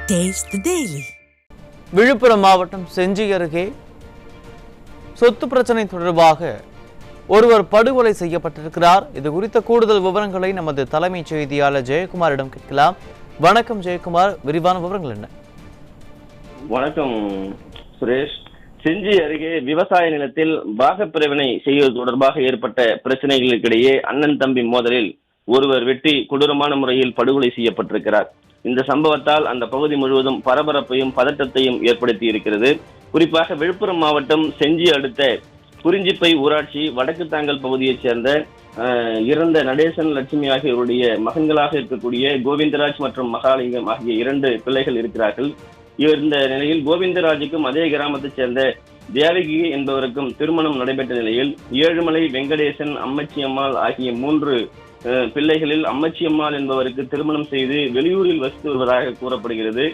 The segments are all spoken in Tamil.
Taste the Daily. விழுப்புரம் மாவட்டம் செஞ்சி அருகே சொத்து பிரச்சனை தொடர்பாக ஒருவர் படுகொலை செய்யப்பட்டிருக்கிறார். இது குறித்த கூடுதல் விவரங்களை நமது தலைமைச் செய்தியாளர் ஜெயக்குமாரிடம் கேட்கலாம். வணக்கம் ஜெயக்குமார், விரிவான விவரங்கள் என்ன? வணக்கம் சுரேஷ். செஞ்சி அருகே விவசாய நிலத்தில் பாகப்பிரிவினை செய்வது தொடர்பாக ஏற்பட்ட பிரச்சனைகளுக்கிடையே அண்ணன் தம்பி மோதலில் ஒருவர் வெட்டி கொடூரமான முறையில் படுகொலை செய்யப்பட்டிருக்கிறார். இந்த சம்பவத்தால் அந்த பகுதி முழுவதும் பரபரப்பையும் பதட்டத்தையும் ஏற்படுத்தி இருக்கிறது. குறிப்பாக விழுப்புரம் மாவட்டம் செஞ்சி அடுத்த குறிஞ்சிப்பை ஊராட்சி வடக்கு தாங்கல் பகுதியைச் சேர்ந்த இறந்த நடேசன் லட்சுமி ஆகியோருடைய மகன்களாக இருக்கக்கூடிய கோவிந்தராஜ் மற்றும் மகாலிங்கம் ஆகிய 2 பிள்ளைகள் இருக்கிறார்கள். இந்த நிலையில் கோவிந்தராஜுக்கும் அதே கிராமத்தைச் சேர்ந்த தேவகி என்பவருக்கும் திருமணம் நடைபெற்ற நிலையில் ஏழுமலை வெங்கடேசன் அம்மச்சியம்மாள் ஆகிய 3 பிள்ளைகளில் அம்மச்சியம்மாள் என்பவருக்கு திருமணம் செய்து வெளியூரில் வசித்து வருவதாக கூறப்படுகிறது.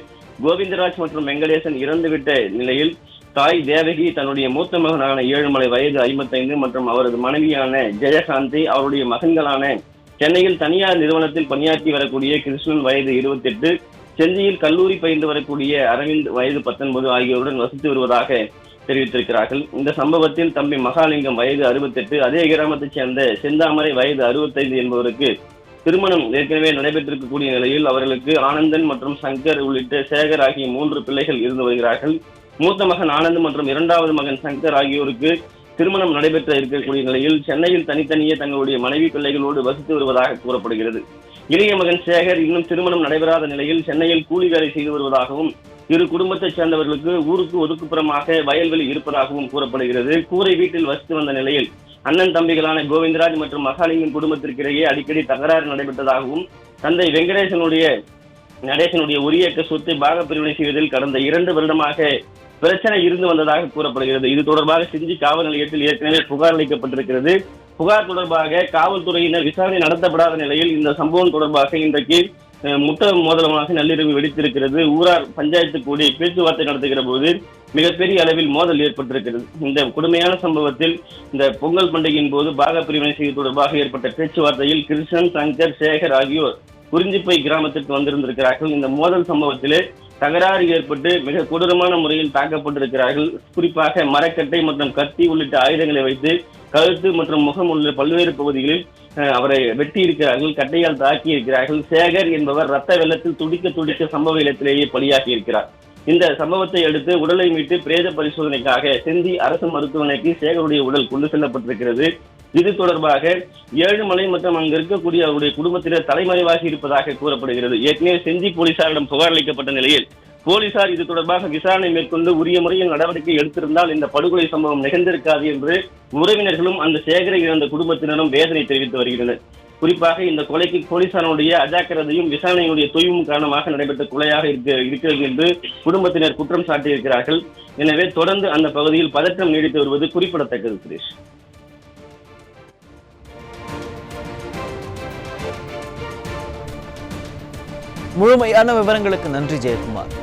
கோவிந்தராஜ் மற்றும் வெங்கடேசன் இறந்துவிட்ட நிலையில் தாய் தேவகி தன்னுடைய மூத்த மகனான ஏழுமலை வயது 55 மற்றும் அவரது மனைவியான ஜெயகாந்தி அவருடைய மகன்களான சென்னையில் தனியார் நிறுவனத்தில் பணியாற்றி வரக்கூடிய கிருஷ்ணன் வயது 28, செஞ்சியில் கல்லூரி பயின்று வரக்கூடிய அரவிந்த் வயது 19 ஆகியோருடன் வசித்து வருவதாக தெரிவித்திருக்கிறார்கள். இந்த சம்பவத்தில் தம்பி மகாலிங்கம் வயது 68, அதே கிராமத்தைச் சேர்ந்த செந்தாமரை வயது 65 என்பவருக்கு திருமணம் ஏற்கனவே நடைபெற்றிருக்கக்கூடிய நிலையில் அவர்களுக்கு ஆனந்தன் மற்றும் சங்கர் உள்ளிட்ட சேகர் ஆகிய 3 பிள்ளைகள் இருந்து வருகிறார்கள். மூத்த மகன் ஆனந்த் மற்றும் 2வது மகன் சங்கர் ஆகியோருக்கு திருமணம் நடைபெற்ற இருக்கக்கூடிய நிலையில் சென்னையில் தனித்தனியே தங்களுடைய மனைவி பிள்ளைகளோடு வசித்து வருவதாக கூறப்படுகிறது. இளைய மகன் சேகர் இன்னும் திருமணம் நடைபெறாத நிலையில் சென்னையில் கூலி வேலை செய்து வருவதாகவும் இரு குடும்பத்தைச் சேர்ந்தவர்களுக்கு ஊருக்கு ஒதுக்குப்புறமாக வயல்வெளி இருப்பதாகவும் கூறப்படுகிறது. கூரை வீட்டில் வசித்து வந்த நிலையில் அண்ணன் தம்பிகளான கோவிந்தராஜ் மற்றும் மகாலிங்கம் குடும்பத்திற்கிடையே அடிக்கடி தகராறு நடைபெற்றதாகவும் தந்தை நடேசனுடைய உரியக்க சொத்தை பாகப்பிரிவினை செய்வதில் கடந்த 2 வருடமாக பிரச்சனை இருந்து வந்ததாக கூறப்படுகிறது. இது தொடர்பாக செஞ்சி காவல் நிலையத்தில் ஏற்கனவே புகார் அளிக்கப்பட்டிருக்கிறது. புகார் தொடர்பாக காவல்துறையினர் விசாரணை நடத்தப்படாத நிலையில் இந்த சம்பவம் தொடர்பாக இன்றைக்கு முட்ட மோதலமாக நள்ளிரவு வெடித்திருக்கிறது. ஊரார் பஞ்சாயத்து கூடி பேச்சுவார்த்தை நடத்துகிற போது மிகப்பெரிய அளவில் மோதல் ஏற்பட்டிருக்கிறது. இந்த கொடுமையான சம்பவத்தில் இந்த பொங்கல் பண்டிகையின் போது பாகப்பிரிவினை செய்வது தொடர்பாக ஏற்பட்ட பேச்சுவார்த்தையில் கிருஷ்ணன், சங்கர், சேகர் ஆகியோர் குறிஞ்சிப்பை கிராமத்திற்கு வந்திருந்திருக்கிறார்கள். இந்த மோதல் சம்பவத்திலே தகராறு ஏற்பட்டு மிக கொடூரமான முறையில் தாக்கப்பட்டிருக்கிறார்கள். குறிப்பாக மரக்கட்டை மற்றும் கத்தி உள்ளிட்ட ஆயுதங்களை வைத்து கழுத்து மற்றும் முகம் உள்ள பல்வேறு பகுதிகளில் அவரை வெட்டி இருக்கிறார்கள், கட்டையால் தாக்கி இருக்கிறார்கள். சேகர் என்பவர் ரத்த வெள்ளத்தில் துடிக்க சம்பவ இடத்திலேயே பலியாகி இருக்கிறார். இந்த சம்பவத்தை அடுத்து உடலை மீட்டு பிரேத பரிசோதனைக்காக செஞ்சி அரசு மருத்துவமனைக்கு சேகருடைய உடல் கொண்டு செல்லப்பட்டிருக்கிறது. இது தொடர்பாக ஏழுமலை மற்றும் அங்கு இருக்கக்கூடிய அவருடைய குடும்பத்தினர் தலைமறைவாகி இருப்பதாக கூறப்படுகிறது. ஏற்கனவே செஞ்சி போலீசாரிடம் புகார் அளிக்கப்பட்ட நிலையில் போலீசார் இது தொடர்பாக விசாரணை மேற்கொண்டு உரிய முறையில் நடவடிக்கை எடுத்திருந்தால் இந்த படுகொலை சம்பவம் நிகழ்ந்திருக்காது என்று உறவினர்களும் அந்த சேகரை இழந்த குடும்பத்தினரும் வேதனை தெரிவித்து வருகின்றனர். குறிப்பாக இந்த கொலைக்கு போலீசாருடைய அஜாக்கிரதையும் விசாரணையினுடைய தொய்வும் காரணமாக நடைபெற்ற கொலையாக இருக்கிறது என்று குடும்பத்தினர் குற்றம் சாட்டியிருக்கிறார்கள். எனவே தொடர்ந்து அந்த பகுதியில் பதற்றம் நீடித்து வருவது குறிப்பிடத்தக்கது. சுரேஷ், முழுமையான விவரங்களுக்கு நன்றி ஜெயக்குமார்.